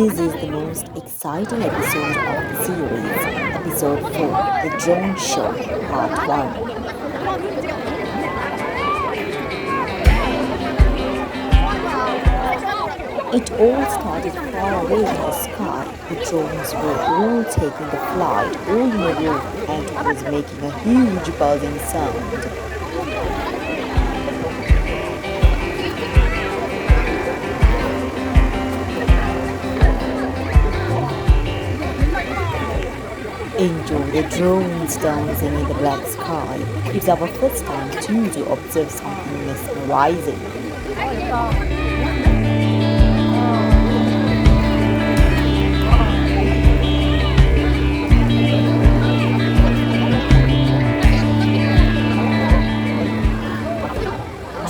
This is the most exciting episode of the series, episode 4, The Drone Show, Part 1. It all started far away in the sky. The drones were all taking the flight all in a row and it was making a huge buzzing sound. Enjoy the drones dancing in the black sky. It's our first time too to observe something mesmerizing.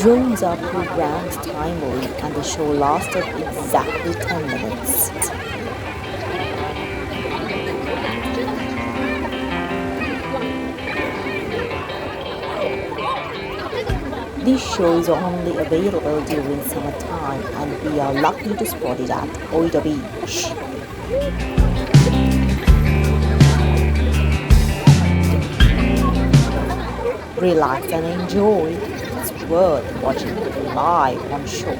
Drones are programmed timely and the show lasted exactly 10 minutes. This show is only available during summertime and we are lucky to spot it at Oido Beach. Relax and enjoy. It's worth watching it live on show.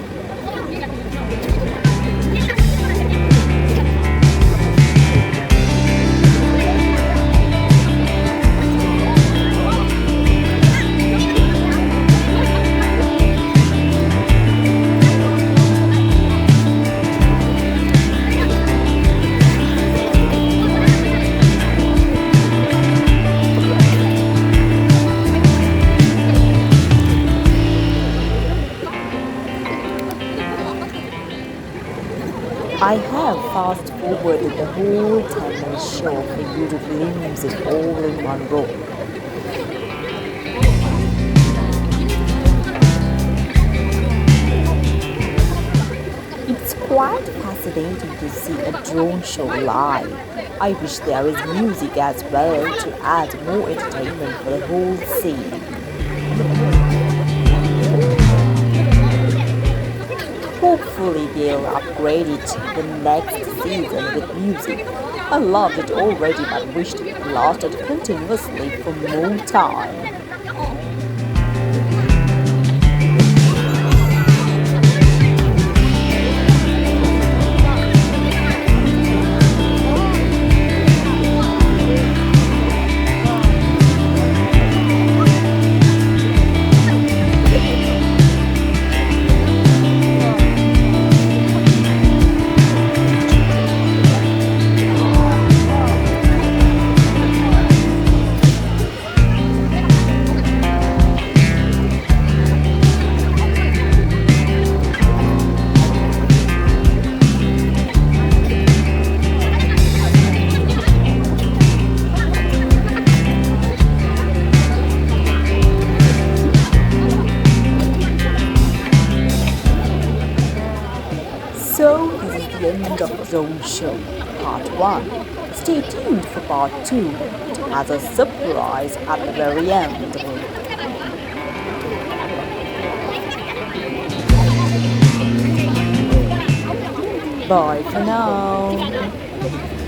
I have fast forwarded the whole 10-minute show for you to glimpse it all in one row. It's quite fascinating to see a drone show live. I wish there is music as well to add more entertainment for the whole scene. Hopefully they'll upgrade it the next season with music. I loved it already but wished it lasted continuously for more time. So this is the end of the drone show, part 1. Stay tuned for part 2. It has a surprise at the very end. Bye for now.